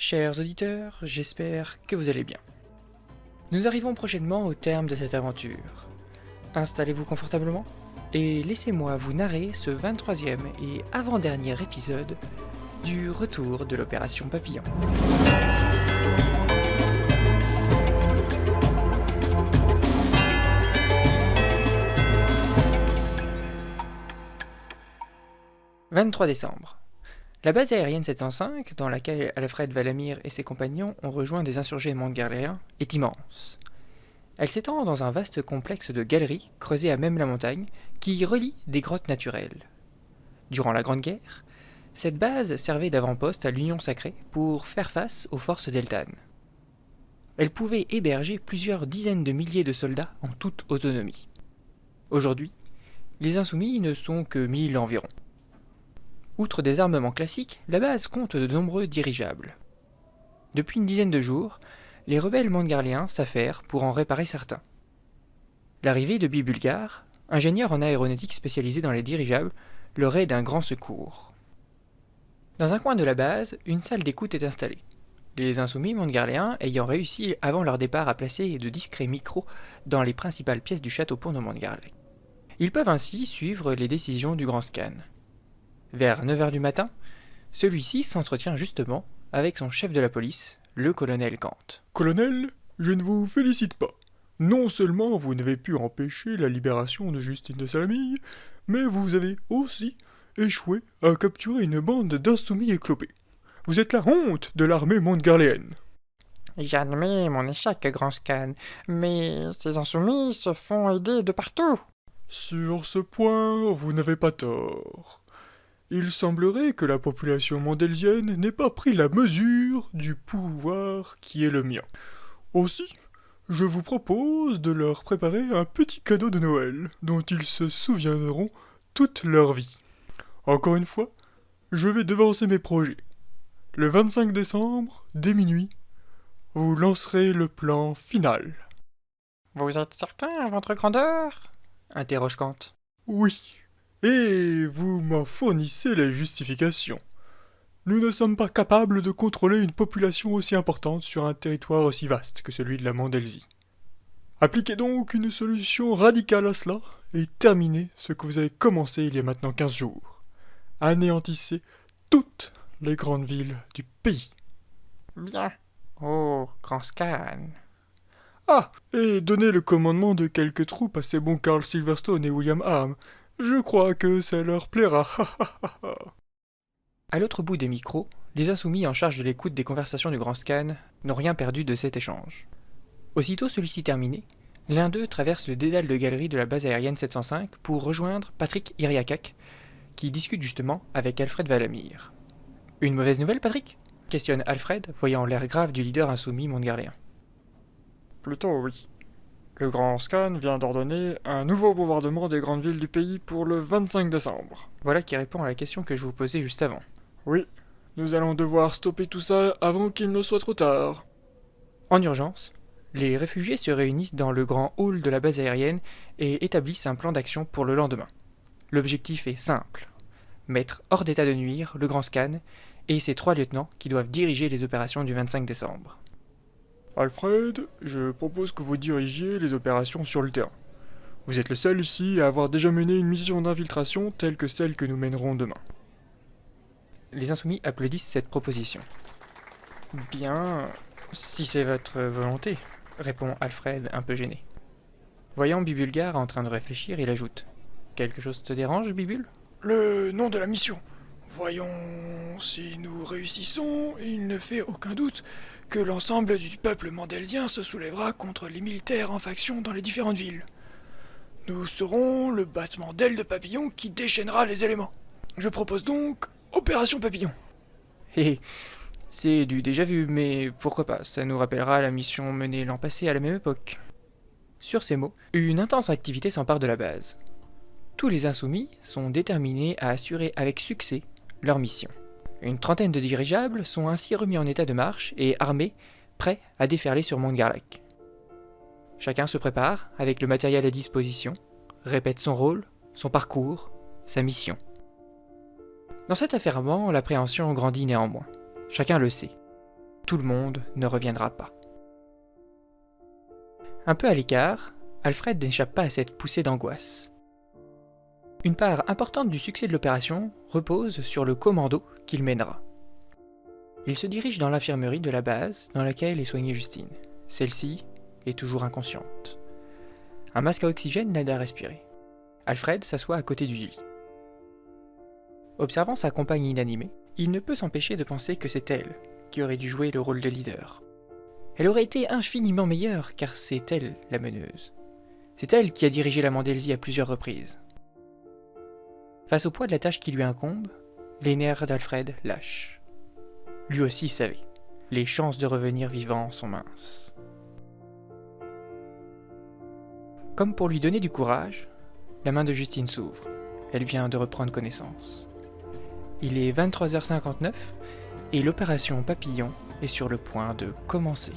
Chers auditeurs, j'espère que vous allez bien. Nous arrivons prochainement au terme de cette aventure. Installez-vous confortablement et laissez-moi vous narrer ce 23e et avant-dernier épisode du retour de l'opération Papillon. « 23 décembre. La base aérienne 705, dans laquelle Alfred Valamir et ses compagnons ont rejoint des insurgés mongoliens, est immense. Elle s'étend dans un vaste complexe de galeries creusées à même la montagne qui relie des grottes naturelles. Durant la Grande Guerre, cette base servait d'avant-poste à l'Union Sacrée pour faire face aux forces deltanes. Elle pouvait héberger plusieurs dizaines de milliers de soldats en toute autonomie. Aujourd'hui, les Insoumis ne sont que 1000 environ. Outre des armements classiques, la base compte de nombreux dirigeables. Depuis une dizaine de jours, les rebelles mongoliens s'affairent pour en réparer certains. L'arrivée de Bibulgar, ingénieur en aéronautique spécialisé dans les dirigeables, leur est d'un grand secours. Dans un coin de la base, une salle d'écoute est installée. Les insoumis mongoliens ayant réussi avant leur départ à placer de discrets micros dans les principales pièces du château-pont de Mongarlec. Ils peuvent ainsi suivre les décisions du grand scan. Vers 9h du matin, celui-ci s'entretient justement avec son chef de la police, le colonel Kant. « Colonel, je ne vous félicite pas. Non seulement vous n'avez pu empêcher la libération de Justine de Salamille, mais vous avez aussi échoué à capturer une bande d'insoumis éclopés. Vous êtes la honte de l'armée montgarléenne. » J'admets mon échec, grand scan, mais ces insoumis se font aider de partout. Sur ce point, vous n'avez pas tort. Il semblerait que la population mondelsienne n'ait pas pris la mesure du pouvoir qui est le mien. Aussi, je vous propose de leur préparer un petit cadeau de Noël, dont ils se souviendront toute leur vie. Encore une fois, je vais devancer mes projets. Le 25 décembre, dès minuit, vous lancerez le plan final. « Vous êtes certain, votre grandeur ?» interroge Kant. « Oui. Et vous m'en fournissez les justifications. Nous ne sommes pas capables de contrôler une population aussi importante sur un territoire aussi vaste que celui de la Mondelsie. Appliquez donc une solution radicale à cela et terminez ce que vous avez commencé il y a maintenant 15 jours. Anéantissez toutes les grandes villes du pays. » « Bien. Oh, grand scan. » Ah, et donnez le commandement de quelques troupes à ces bons Carl Silverstone et William Arm. Je crois que ça leur plaira. À l'autre bout des micros, les insoumis en charge de l'écoute des conversations du grand scan n'ont rien perdu de cet échange. Aussitôt celui-ci terminé, l'un d'eux traverse le dédale de galerie de la base aérienne 705 pour rejoindre Patrick Iriakak, qui discute justement avec Alfred Valamir. « Une mauvaise nouvelle, Patrick ?» questionne Alfred, voyant l'air grave du leader insoumis mongolien. « Plutôt oui. Le grand scan vient d'ordonner un nouveau bombardement des grandes villes du pays pour le 25 décembre. » Voilà qui répond à la question que je vous posais juste avant. Oui, nous allons devoir stopper tout ça avant qu'il ne soit trop tard. En urgence, les réfugiés se réunissent dans le grand hall de la base aérienne et établissent un plan d'action pour le lendemain. L'objectif est simple, mettre hors d'état de nuire le grand scan et ses 3 lieutenants qui doivent diriger les opérations du 25 décembre. Alfred, je propose que vous dirigiez les opérations sur le terrain. Vous êtes le seul ici à avoir déjà mené une mission d'infiltration telle que celle que nous mènerons demain. Les insoumis applaudissent cette proposition. « Bien, si c'est votre volonté, » répond Alfred un peu gêné. Voyant Bibulgar en train de réfléchir, il ajoute « Quelque chose te dérange, Bibul ?»« Le nom de la mission. Voyons, si nous réussissons, il ne fait aucun doute que l'ensemble du peuple mandelsien se soulèvera contre les militaires en faction dans les différentes villes. Nous serons le battement d'ailes de papillon qui déchaînera les éléments. Je propose donc Opération Papillon. » Hé, c'est du déjà vu, mais pourquoi pas, ça nous rappellera la mission menée l'an passé à la même époque. Sur ces mots, une intense activité s'empare de la base. Tous les insoumis sont déterminés à assurer avec succès leur mission. Une trentaine de dirigeables sont ainsi remis en état de marche et armés, prêts à déferler sur Mongarlec. Chacun se prépare, avec le matériel à disposition, répète son rôle, son parcours, sa mission. Dans cet affairement, l'appréhension grandit néanmoins. Chacun le sait. tout le monde ne reviendra pas. Un peu à l'écart, Alfred n'échappe pas à cette poussée d'angoisse. Une part importante du succès de l'opération repose sur le commando qu'il mènera. Il se dirige dans l'infirmerie de la base dans laquelle est soignée Justine. Celle-ci est toujours inconsciente. Un masque à oxygène l'aide à respirer. Alfred s'assoit à côté du lit. Observant sa compagne inanimée, il ne peut s'empêcher de penser que c'est elle qui aurait dû jouer le rôle de leader. Elle aurait été infiniment meilleure car c'est elle la meneuse. C'est elle qui a dirigé la Mandelsie à plusieurs reprises. Face au poids de la tâche qui lui incombe, les nerfs d'Alfred lâchent. Lui aussi savait. Les chances de revenir vivant sont minces. Comme pour lui donner du courage, la main de Justine s'ouvre. Elle vient de reprendre connaissance. Il est 23h59 et l'opération Papillon est sur le point de commencer.